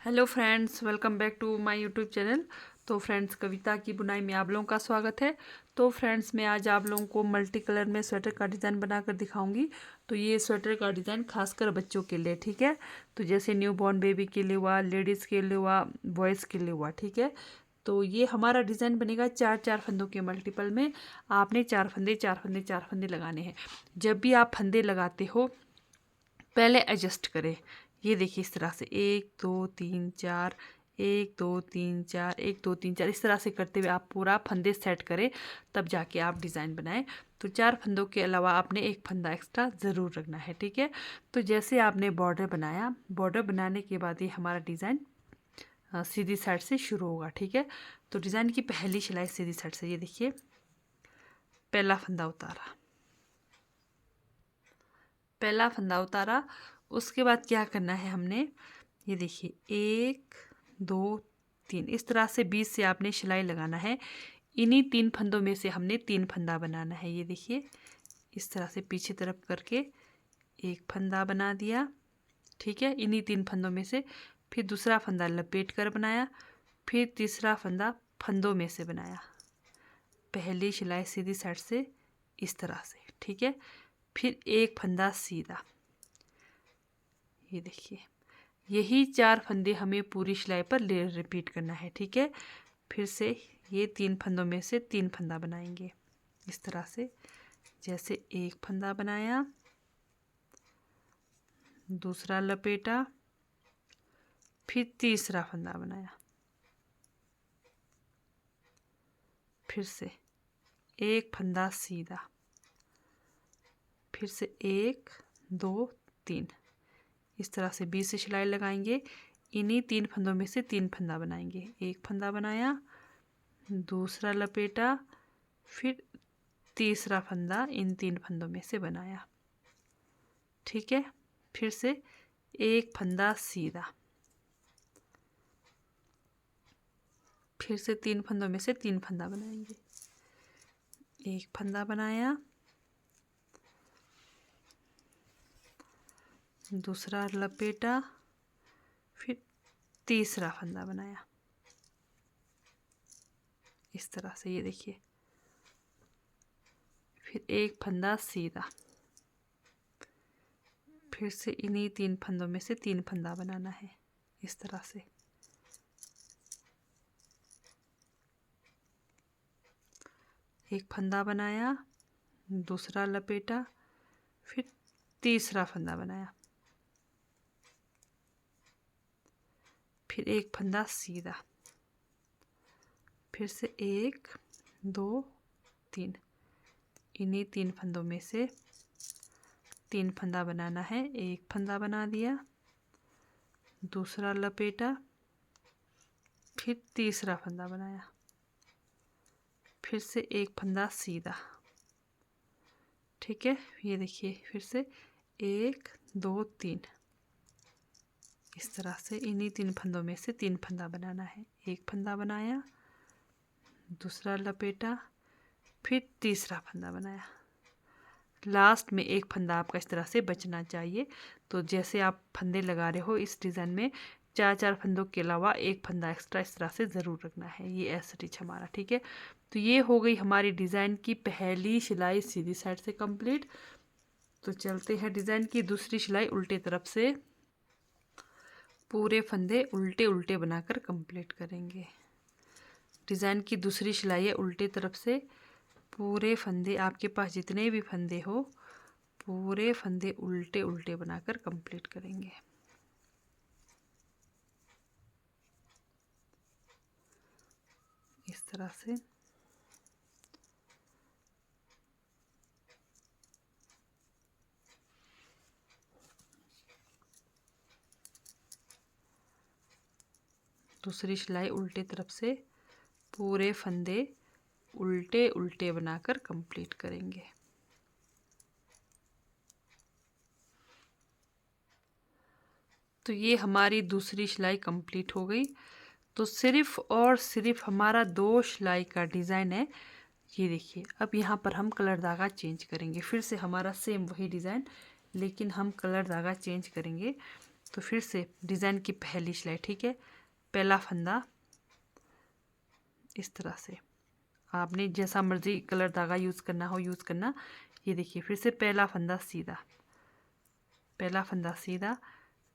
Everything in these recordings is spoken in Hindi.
Hello friends, welcome back to my YouTube channel. तो फ्रेंड्स, कविता की बुनाई में आप लोगों का स्वागत है। तो फ्रेंड्स, मैं आज आप लोगों को मल्टी कलर में स्वेटर का डिज़ाइन बनाकर दिखाऊंगी। तो ये स्वेटर का डिज़ाइन खासकर बच्चों के लिए, ठीक है। तो जैसे न्यू बॉर्न बेबी के लिए हुआ, लेडीज़ के लिए हुआ, बॉयज़ के लिए हुआ, ठीक है। तो ये हमारा डिज़ाइन बनेगा चार चार फंदों के मल्टीपल में। आपने चार फंदे चार फंदे चार फंदे लगाने हैं। जब भी आप फंदे लगाते हो पहले एडजस्ट करें। ये देखिए, इस तरह से 1 2 3 4, 1 2 3 4, 1 2 3 4, इस तरह से करते हुए आप पूरा फंदे सेट करें, तब जाके आप डिज़ाइन बनाएं। तो चार फंदों के अलावा आपने एक फंदा एक्स्ट्रा ज़रूर रखना है, ठीक है। तो जैसे आपने बॉर्डर बनाया, बॉर्डर बनाने के बाद ये हमारा डिज़ाइन सीधी साइड से शुरू होगा, ठीक है। तो डिज़ाइन की पहली सिलाई सीधी साइड से, ये देखिए, पहला फंदा उतारा, पहला फंदा उतारा। उसके बाद क्या करना है हमने, ये देखिए, 1 2 3, इस तरह से बीच से आपने सिलाई लगाना है। इन्हीं तीन फंदों में से हमने तीन फंदा बनाना है। ये देखिए, इस तरह से पीछे तरफ करके एक फंदा बना दिया, ठीक है, इन्हीं तीन फंदों में से। फिर दूसरा फंदा लपेट कर बनाया, फिर तीसरा फंदा फंदों में से बनाया। पहली सिलाई सीधी साइड से इस तरह से, ठीक है। फिर एक फंदा सीधा, ये देखिए, यही चार फंदे हमें पूरी सिलाई पर रिपीट करना है, ठीक है। फिर से ये तीन फंदों में से तीन फंदा बनाएंगे इस तरह से। जैसे एक फंदा बनाया, दूसरा लपेटा, फिर तीसरा फंदा बनाया, फिर से एक फंदा सीधा, फिर से 1 2 3, इस तरह से बीच से सिलाई लगाएंगे। इन्हीं तीन फंदों में से तीन फंदा बनाएंगे। एक फंदा बनाया, दूसरा लपेटा, फिर तीसरा फंदा इन तीन फंदों में से बनाया, ठीक है। फिर से एक फंदा सीधा, फिर से तीन फंदों में से तीन फंदा बनाएंगे। एक फंदा बनाया, दूसरा लपेटा, फिर तीसरा फंदा बनाया इस तरह से, ये देखिए। फिर एक फंदा सीधा, फिर से इन्हीं तीन फंदों में से तीन फंदा बनाना है इस तरह से। एक फंदा बनाया, दूसरा लपेटा, फिर तीसरा फंदा बनाया, फिर एक फंदा सीधा, फिर से 1 2 3, इन्हीं तीन फंदों में से तीन फंदा बनाना है। एक फंदा बना दिया, दूसरा लपेटा, फिर तीसरा फंदा बनाया, फिर से एक फंदा सीधा, ठीक है। ये देखिए, फिर से 1 2 3, इस तरह से इन्हीं तीन फंदों में से तीन फंदा बनाना है। एक फंदा बनाया, दूसरा लपेटा, फिर तीसरा फंदा बनाया। लास्ट में एक फंदा आपका इस तरह से बचना चाहिए। तो जैसे आप फंदे लगा रहे हो इस डिज़ाइन में, चार चार फंदों के अलावा एक फंदा एक्स्ट्रा इस तरह से ज़रूर रखना है। ये ऐसा स्टिच हमारा, ठीक है। तो ये हो गई हमारी डिज़ाइन की पहली सिलाई सीधी साइड से कंप्लीट। तो चलते हैं डिज़ाइन की दूसरी सिलाई उल्टे तरफ से। पूरे फंदे उल्टे उल्टे बनाकर कंप्लीट करेंगे। डिज़ाइन की दूसरी सिलाई है उल्टे तरफ से। पूरे फंदे, आपके पास जितने भी फंदे हो, पूरे फंदे उल्टे उल्टे बनाकर कंप्लीट करेंगे इस तरह से। दूसरी सिलाई उल्टे तरफ से पूरे फंदे उल्टे उल्टे बनाकर कंप्लीट करेंगे। तो ये हमारी दूसरी सिलाई कंप्लीट हो गई। तो सिर्फ और सिर्फ हमारा दो सिलाई का डिज़ाइन है। ये देखिए, अब यहाँ पर हम कलर धागा चेंज करेंगे। फिर से हमारा सेम वही डिज़ाइन, लेकिन हम कलर धागा चेंज करेंगे। तो फिर से डिज़ाइन की पहली सिलाई, ठीक है। पहला फंदा इस तरह से, आपने जैसा मर्जी कलर धागा यूज़ करना हो यूज़ करना। ये देखिए फिर से पहला फंदा सीधा, पहला फंदा सीधा,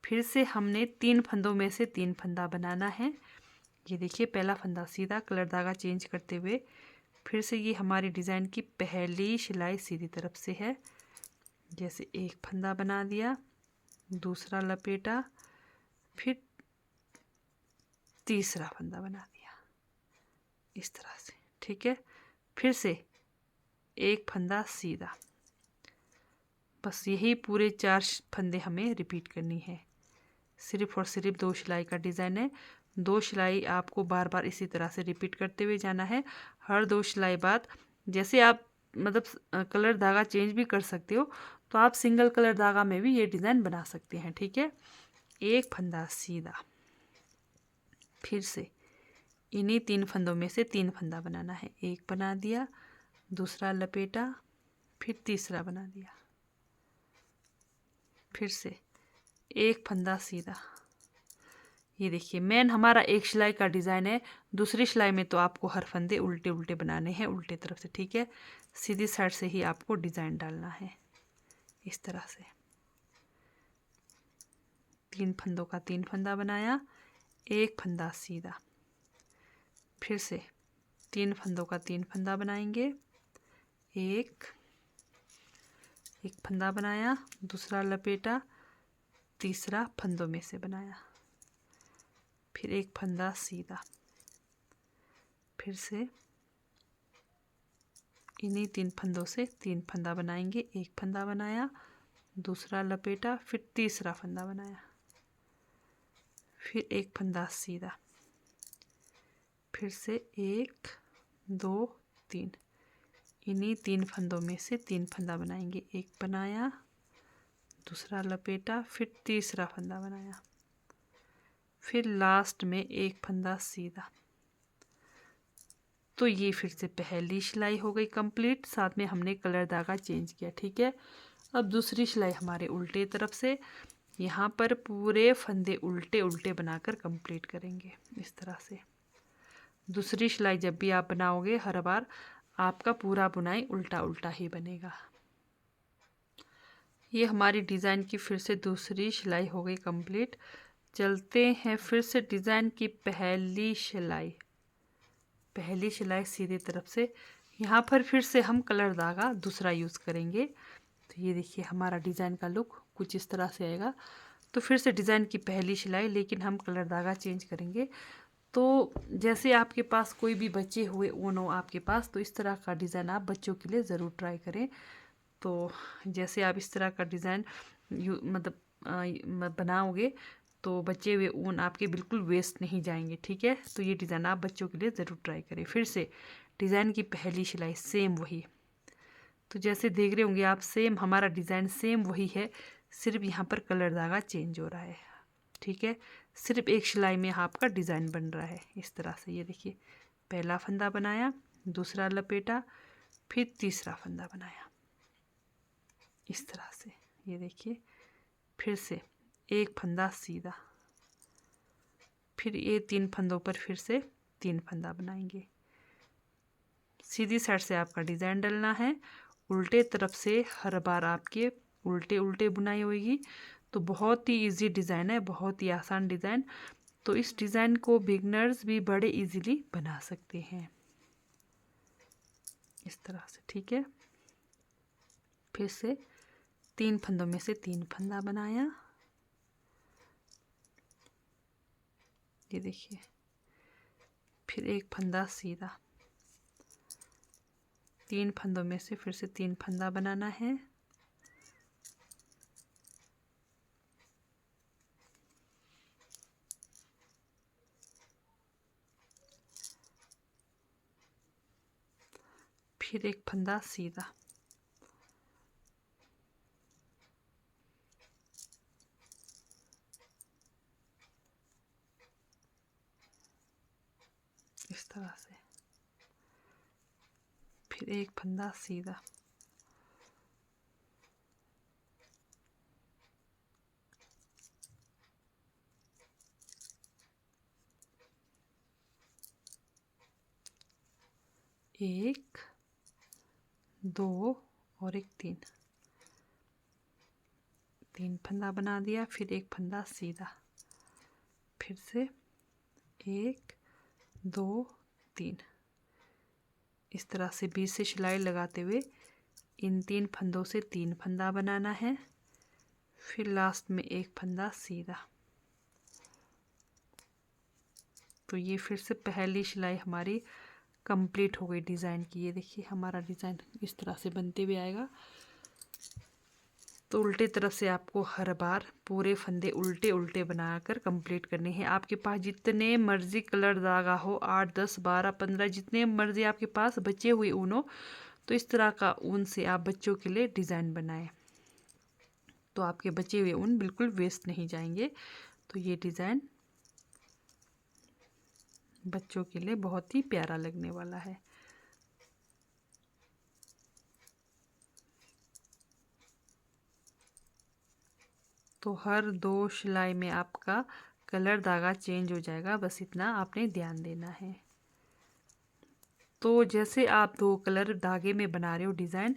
फिर से हमने 3 फंदों में से 3 फंदा बनाना है। ये देखिए पहला फंदा सीधा, कलर धागा चेंज करते हुए फिर से ये हमारी डिज़ाइन की पहली सिलाई सीधी तरफ से है। जैसे एक फंदा बना दिया, दूसरा लपेटा, फिर तीसरा फंदा बना दिया इस तरह से, ठीक है। फिर से एक फंदा सीधा, बस यही पूरे 4 फंदे हमें रिपीट करनी है। सिर्फ और सिर्फ 2 सिलाई का डिज़ाइन है। 2 सिलाई आपको बार बार इसी तरह से रिपीट करते हुए जाना है। हर 2 सिलाई बाद जैसे आप मतलब कलर धागा चेंज भी कर सकते हो, तो आप सिंगल कलर धागा में भी ये डिज़ाइन बना सकते हैं, ठीक है। एक फंदा सीधा, फिर से इन्हीं 3 फंदों में से 3 फंदा बनाना है। एक बना दिया, दूसरा लपेटा, फिर तीसरा बना दिया, फिर से एक फंदा सीधा। ये देखिए मेन हमारा एक सिलाई का डिज़ाइन है। दूसरी सिलाई में तो आपको हर फंदे उल्टे उल्टे बनाने हैं, उल्टे तरफ से, ठीक है। सीधी साइड से ही आपको डिज़ाइन डालना है इस तरह से। 3 फंदों का 3 फंदा बनाया, एक फंदा सीधा, फिर से 3 फंदों का 3 फंदा बनाएंगे। एक फंदा बनाया, दूसरा लपेटा, तीसरा फंदों में से बनाया, फिर एक फंदा सीधा, फिर से इन्हीं 3 फंदों से 3 फंदा बनाएंगे। एक फंदा बनाया, दूसरा लपेटा, फिर तीसरा फंदा बनाया, फिर एक फंदा सीधा, फिर से 1 2 3, इन्हीं 3 फंदों में से 3 फंदा बनाएंगे। एक बनाया, दूसरा लपेटा, फिर तीसरा फंदा बनाया, फिर लास्ट में एक फंदा सीधा। तो ये फिर से पहली सिलाई हो गई कंप्लीट, साथ में हमने कलर धागा चेंज किया, ठीक है। अब दूसरी सिलाई हमारे उल्टे तरफ से, यहाँ पर पूरे फंदे उल्टे उल्टे बनाकर कंप्लीट करेंगे इस तरह से। दूसरी सिलाई जब भी आप बनाओगे हर बार आपका पूरा बुनाई उल्टा उल्टा ही बनेगा। ये हमारी डिज़ाइन की फिर से दूसरी सिलाई हो गई कंप्लीट। चलते हैं फिर से डिज़ाइन की पहली सिलाई, पहली सिलाई सीधी तरफ से। यहाँ पर फिर से हम कलर धागा दूसरा यूज़ करेंगे। तो ये देखिए हमारा डिज़ाइन का लुक कुछ इस तरह से आएगा। तो फिर से डिज़ाइन की पहली सिलाई, लेकिन हम कलर धागा चेंज करेंगे। तो जैसे आपके पास कोई भी बचे हुए ऊन हो आपके पास, तो इस तरह का डिज़ाइन आप बच्चों के लिए ज़रूर ट्राई करें। तो जैसे आप इस तरह का डिज़ाइन मतलब बनाओगे तो बचे हुए ऊन आपके बिल्कुल वेस्ट नहीं जाएंगे, ठीक है। तो ये डिज़ाइन आप बच्चों के लिए ज़रूर ट्राई करें। फिर से डिज़ाइन की पहली सिलाई सेम वही, तो जैसे देख रहे होंगे आप सेम हमारा डिज़ाइन सेम वही है, सिर्फ यहाँ पर कलर धागा चेंज हो रहा है, ठीक है। सिर्फ एक सिलाई में आपका डिज़ाइन बन रहा है इस तरह से। ये देखिए पहला फंदा बनाया, दूसरा लपेटा, फिर तीसरा फंदा बनाया इस तरह से। ये देखिए फिर से एक फंदा सीधा, फिर ये 3 फंदों पर फिर से 3 फंदा बनाएंगे। सीधी साइड से आपका डिज़ाइन डलना है, उल्टे तरफ से हर बार आपके उल्टे उल्टे बुनाई होगी। तो बहुत ही इजी डिज़ाइन है, बहुत ही आसान डिज़ाइन। तो इस डिज़ाइन को बिगनर्स भी बड़े इजीली बना सकते हैं इस तरह से, ठीक है। फिर से 3 फंदों में से 3 फंदा बनाया। ये देखिए फिर एक फंदा सीधा, 3 फंदों में से फिर से 3 फंदा बनाना है। फिर एक फंदा सीधा, इस तरह से, फिर एक फंदा सीधा, 1 2 और एक 3 फंदा बना दिया, फिर एक फंदा सीधा, फिर से 1 2 3। इस तरह से बीच से सिलाई लगाते हुए इन 3 फंदों से 3 फंदा बनाना है, फिर लास्ट में एक फंदा सीधा। तो ये फिर से पहली सिलाई हमारी कंप्लीट हो गई डिज़ाइन की। ये देखिए हमारा डिज़ाइन इस तरह से बनते हुए आएगा। तो उल्टे तरफ से आपको हर बार पूरे फंदे उल्टे उल्टे बनाकर कंप्लीट करने हैं। आपके पास जितने मर्जी कलर धागा हो, 8 10 12 15 जितने मर्जी आपके पास बचे हुए ऊन हो, तो इस तरह का ऊन से आप बच्चों के लिए डिज़ाइन बनाएं, तो आपके बचे हुए ऊन बिल्कुल वेस्ट नहीं जाएंगे। तो ये डिज़ाइन बच्चों के लिए बहुत ही प्यारा लगने वाला है। तो हर 2 सिलाई में आपका कलर धागा चेंज हो जाएगा, बस इतना आपने ध्यान देना है। तो जैसे आप 2 कलर धागे में बना रहे हो डिज़ाइन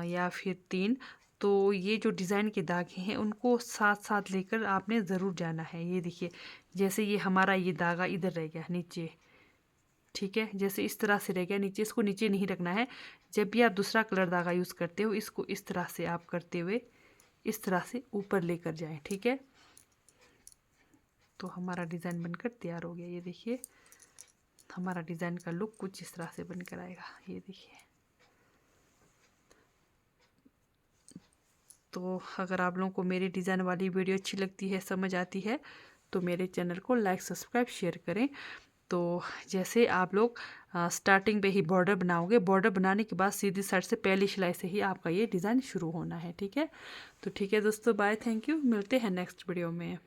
या फिर 3, तो ये जो डिज़ाइन के धागे हैं उनको साथ साथ लेकर आपने ज़रूर जाना है। ये देखिए जैसे ये हमारा ये धागा इधर रह गया नीचे, ठीक है, जैसे इस तरह से रह गया नीचे, इसको नीचे नहीं रखना है। जब भी आप दूसरा कलर धागा यूज़ करते हो, इसको इस तरह से आप करते हुए इस तरह से ऊपर लेकर जाएं, ठीक है। तो हमारा डिज़ाइन बनकर तैयार हो गया। ये देखिए हमारा डिज़ाइन का लुक कुछ इस तरह से बनकर आएगा। ये देखिए। तो अगर आप लोगों को मेरी डिज़ाइन वाली वीडियो अच्छी लगती है, समझ आती है, तो मेरे चैनल को लाइक सब्सक्राइब शेयर करें। तो जैसे आप लोग स्टार्टिंग पे ही बॉर्डर बनाओगे, बॉर्डर बनाने के बाद सीधी साइड से पहली सिलाई से ही आपका ये डिज़ाइन शुरू होना है, ठीक है। तो ठीक है दोस्तों, बाय, थैंक यू, मिलते हैं नेक्स्ट वीडियो में।